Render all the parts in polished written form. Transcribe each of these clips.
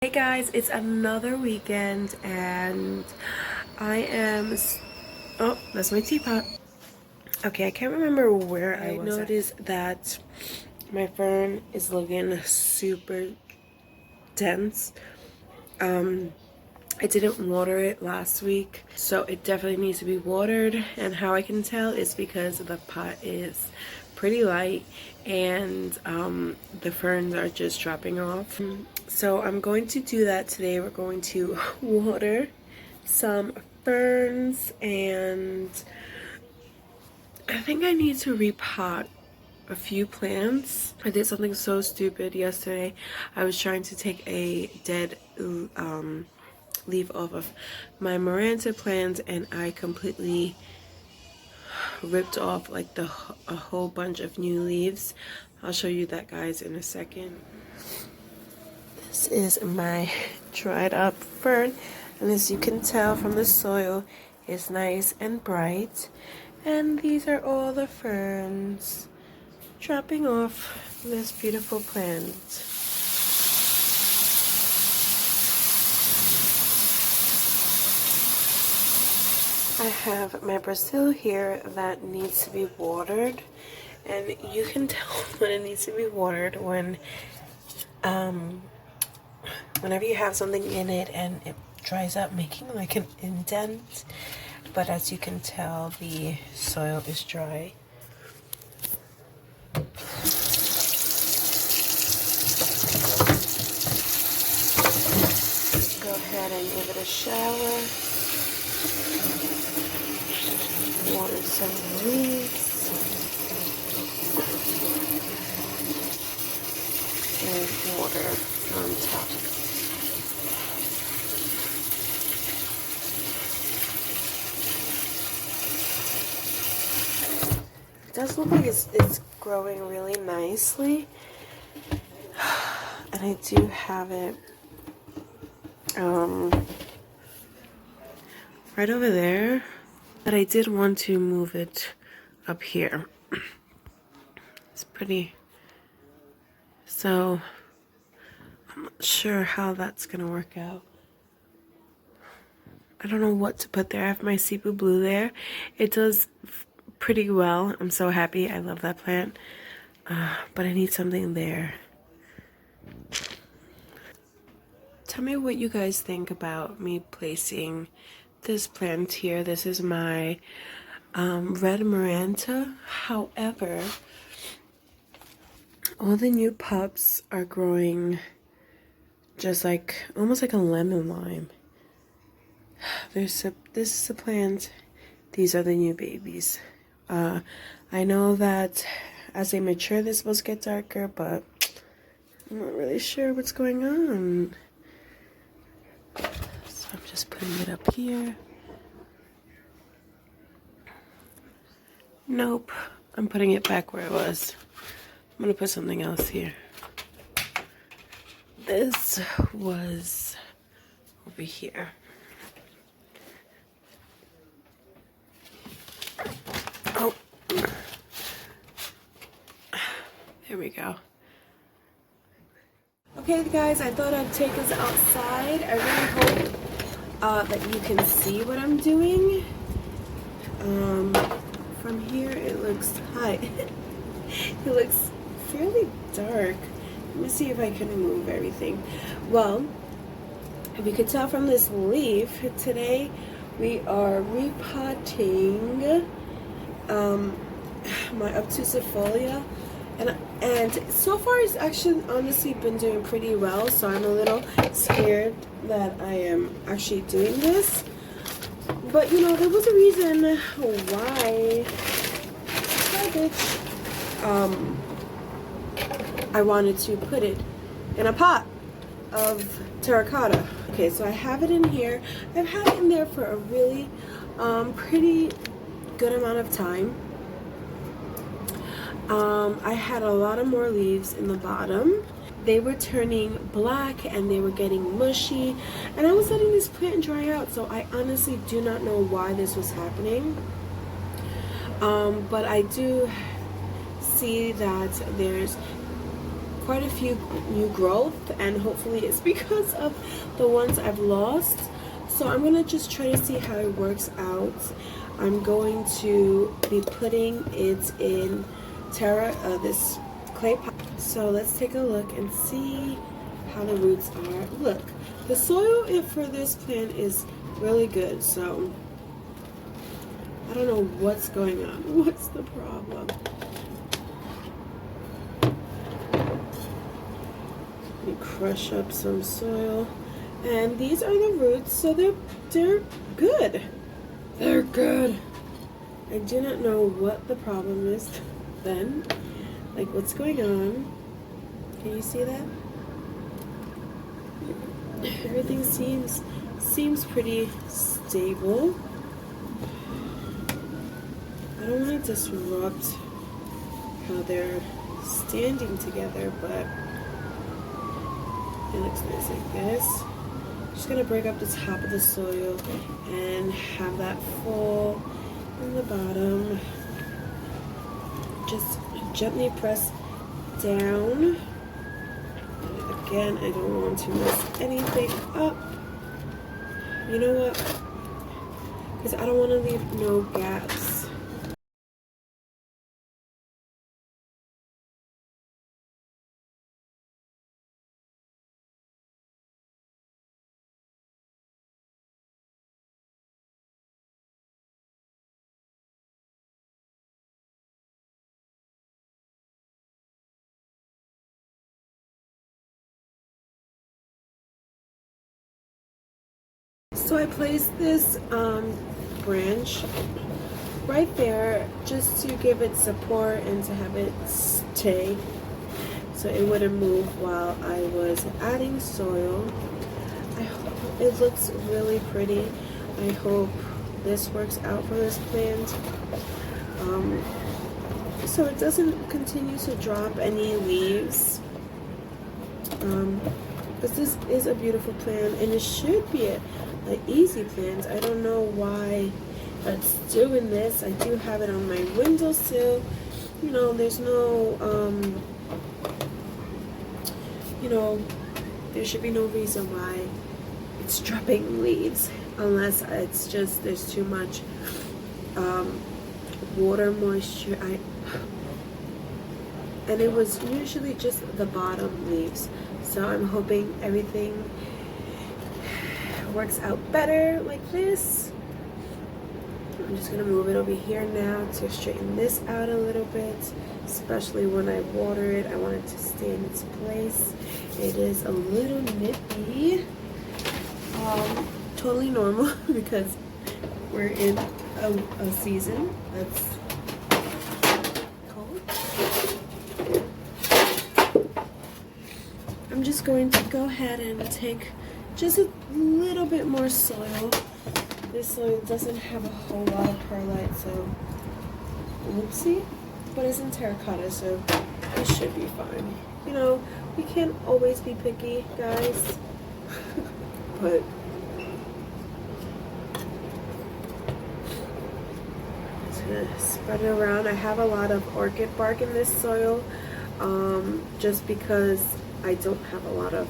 Hey guys, it's another weekend and I am oh, that's my teapot. Okay, I can't remember where I noticed that my fern is looking super dense. I didn't water it last week, so it definitely needs to be watered, and how I can tell is because the pot is pretty light and the ferns are just dropping off. So I'm going to do that today. We're going to water some ferns, and I think I need to repot a few plants. I did something so stupid yesterday. I was trying to take a dead leaf off of my Maranta plants, and I completely ripped off like a whole bunch of new leaves. I'll show you that, guys, in a second. This is my dried up fern, and as you can tell from the soil, it's nice and bright. And these are all the ferns dropping off this beautiful plant. I have my Brazil here that needs to be watered, and you can tell when it needs to be watered when whenever you have something in it and it dries up, making like an indent. But as you can tell, the soil is dry. Go ahead and give it a shower. Water some leaves. And water on top. It does look like it's growing really nicely. And I do have it right over there, but I did want to move it up here. It's pretty, so I'm not sure how that's gonna work out. I don't know what to put there. I have my Cebu Blue there. It does pretty well. I'm so happy. I love that plant, but I need something there. Tell me what you guys think about me placing this plant here. This is my red Maranta. However, all the new pups are growing just like almost like a lemon lime. This is the plant. These are the new babies. I know that as they mature, they're supposed to get darker, but I'm not really sure what's going on. So I'm just putting it up here. Nope, I'm putting it back where it was. I'm gonna put something else here. This was over here. Oh, there we go. Okay guys, I thought I'd take us outside. I really hope that you can see what I'm doing. From here it looks high. It looks fairly dark. Let me see if I can move everything. Well, if you could tell from this leaf, today we are repotting my obtusifolia, and so far it's actually honestly been doing pretty well, so I'm a little scared that I am actually doing this. But you know, there was a reason why I wanted to put it in a pot of terracotta. Okay, so I have it in here. I've had it in there for a really pretty good amount of time. I had a lot of more leaves in the bottom. They were turning black and they were getting mushy, and I was letting this plant dry out, so I honestly do not know why this was happening. But I do see that there's quite a few new growth, and hopefully it's because of the ones I've lost. So I'm gonna just try to see how it works out. I'm going to be putting it in this clay pot. So let's take a look and see how the roots are. Look, the soil for this plant is really good, so I don't know what's going on. What's the problem? Let me crush up some soil. And these are the roots, so they're good. They're good. I do not know what the problem is then. Like, what's going on? Can you see that? Everything seems pretty stable. I don't want to disrupt how they're standing together, but it looks nice like this. Just gonna break up the top of the soil and have that full in the bottom. Just gently press down. And again, I don't want to mess anything up. You know what? Because I don't want to leave no gaps. So I placed this branch right there just to give it support and to have it stay so it wouldn't move while I was adding soil. I hope it looks really pretty. I hope this works out for this plant, so it doesn't continue to drop any leaves, because this is a beautiful plant and it should be an easy plant. I don't know why it's doing this. I do have it on my windowsill. You know, there's no you know, there should be no reason why it's dropping leaves unless it's just there's too much water moisture. And it was usually just the bottom leaves, so I'm hoping everything works out better like this. I'm just gonna move it over here now to straighten this out a little bit, especially when I water it. I want it to stay in its place. It is a little nippy, totally normal because we're in a season that's cold. I'm just going to go ahead and take just a little bit more soil. This soil doesn't have a whole lot of perlite, so whoopsie, but it's in terracotta, so it should be fine. You know, we can't always be picky, guys, but just gonna spread it around. I have a lot of orchid bark in this soil, just because I don't have a lot of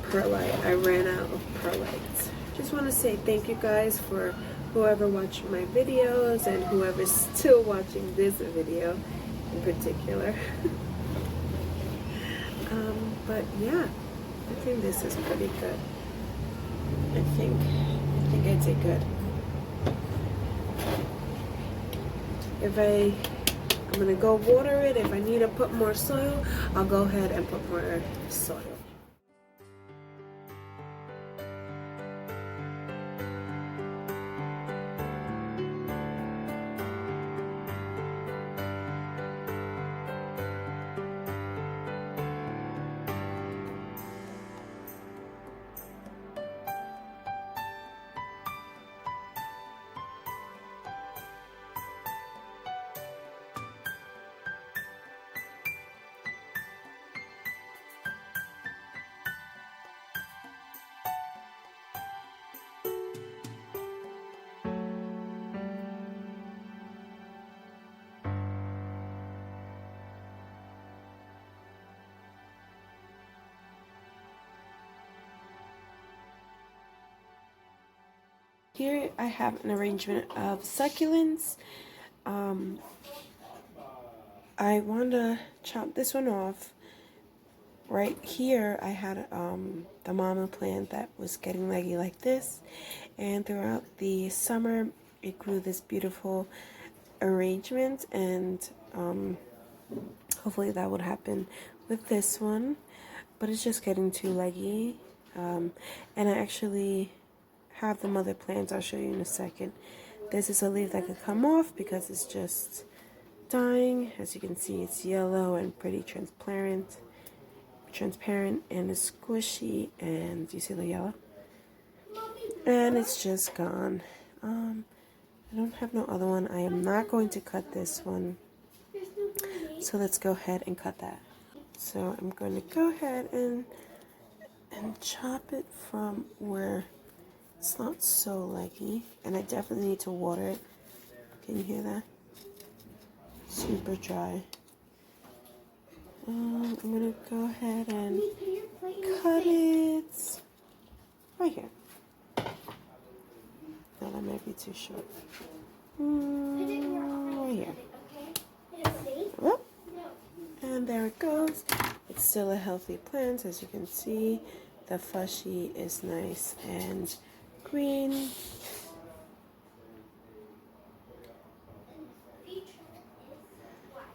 perlite. I ran out of perlite. Just want to say thank you guys for whoever watched my videos and whoever's still watching this video in particular. But yeah, I think this is pretty good. I think I did good. I'm gonna go water it. If I need to put more soil, I'll go ahead and put more soil. Here I have an arrangement of succulents. I want to chop this one off. Right here I had the mama plant that was getting leggy like this, and throughout the summer it grew this beautiful arrangement, and hopefully that would happen with this one, but it's just getting too leggy. And I actually have the mother plants. I'll show you in a second. This is a leaf that could come off because it's just dying. As you can see, it's yellow and pretty transparent and it's squishy, and you see the yellow, and it's just gone. I don't have no other one. I am not going to cut this one, so let's go ahead and cut that. So I'm going to go ahead and chop it from where it's not so leggy, and I definitely need to water it. Can you hear that? Super dry. I'm gonna go ahead and cut it right here. No, that might be too short. Right here. Whoop. And there it goes. It's still a healthy plant, as you can see. The fleshy is nice and green.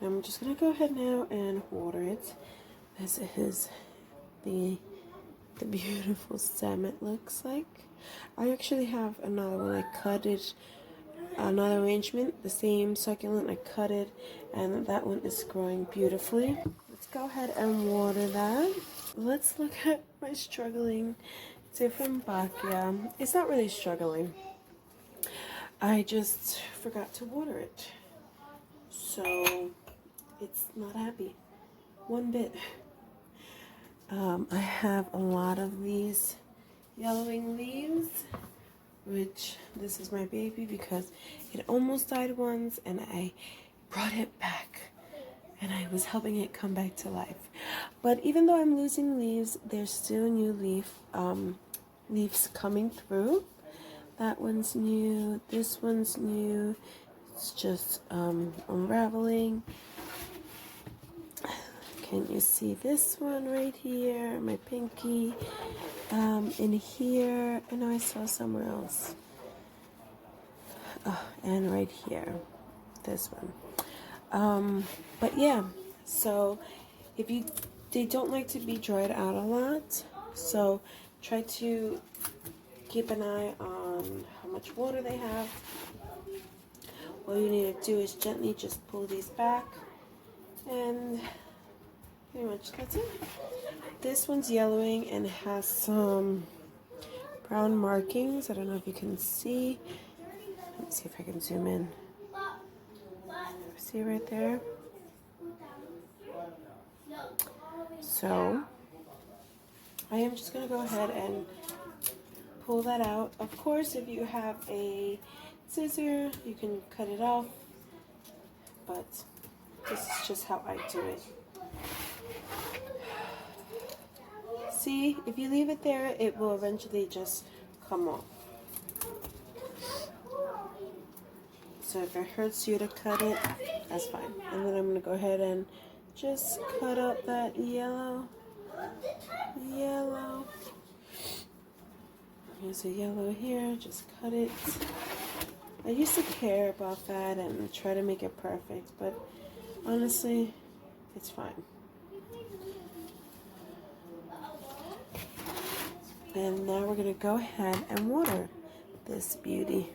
I'm just gonna go ahead now and water it. This is the beautiful stem it looks like. I actually have another one. I cut it, another arrangement, the same succulent. I cut it, and that one is growing beautifully. Let's go ahead and water that. Let's look at my struggling Dieffenbachia. It's not really struggling. I just forgot to water it, so it's not happy one bit. I have a lot of these yellowing leaves, which this is my baby because it almost died once, and I brought it back and I was helping it come back to life. But even though I'm losing leaves, there's still new leaves coming through. That one's new, this one's new. It's just unraveling. Can you see this one right here? My pinky. In here. I know I saw somewhere else. Oh, and right here. This one. But yeah. So if they don't like to be dried out a lot. So try to keep an eye on how much water they have. All you need to do is gently just pull these back, and pretty much that's it. This one's yellowing and has some brown markings. I don't know if you can see. Let me see if I can zoom in. See right there? So I am just going to go ahead and pull that out. Of course, if you have a scissor, you can cut it off, but this is just how I do it. See, if you leave it there, it will eventually just come off. So if it hurts you to cut it, that's fine. And then I'm going to go ahead and just cut out that yellow. There's a yellow here, just cut it. I used to care about that and try to make it perfect, but honestly, it's fine. And now we're going to go ahead and water this beauty.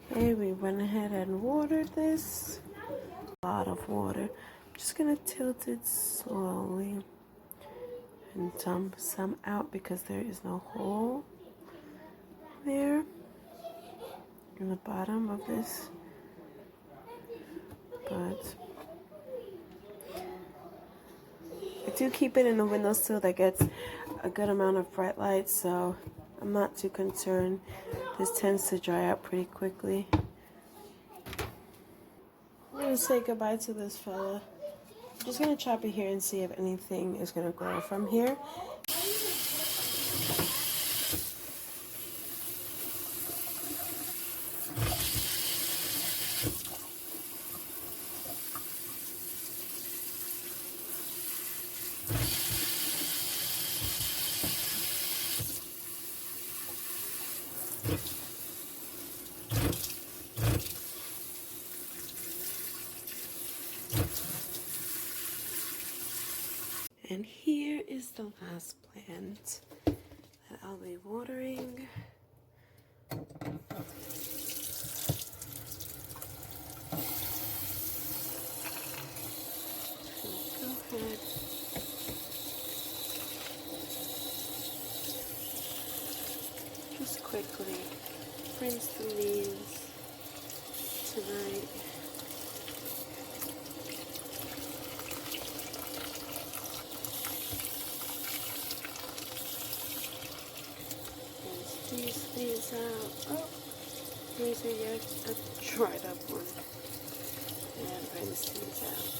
Okay, we went ahead and watered this. A lot of water. I'm just going to tilt it slowly and dump some out because there is no hole there in the bottom of this. But I do keep it in the windowsill that gets a good amount of bright light, so I'm not too concerned. This tends to dry out pretty quickly. I'm going to say goodbye to this fella. I'm just going to chop it here and see if anything is going to grow from here. the last plant that I'll be watering. Go ahead. Just quickly rinse the leaves tonight. Rinse these leaves out. Oh, these are yet a dried up one. And rinse these out.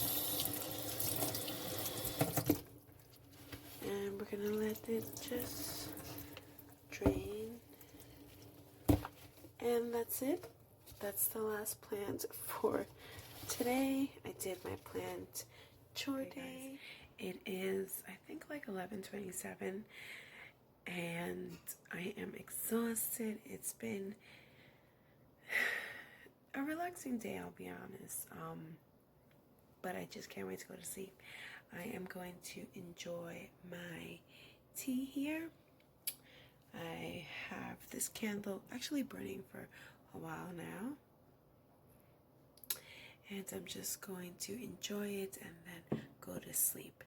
And we're gonna let it just drain. And that's it. That's the last plant for today. I did my plant chore day. It is, I think, like 11:27, and I am exhausted. It's been a relaxing day, I'll be honest. But I just can't wait to go to sleep. I am going to enjoy my tea here. I have this candle actually burning for a while now, and I'm just going to enjoy it and then go to sleep.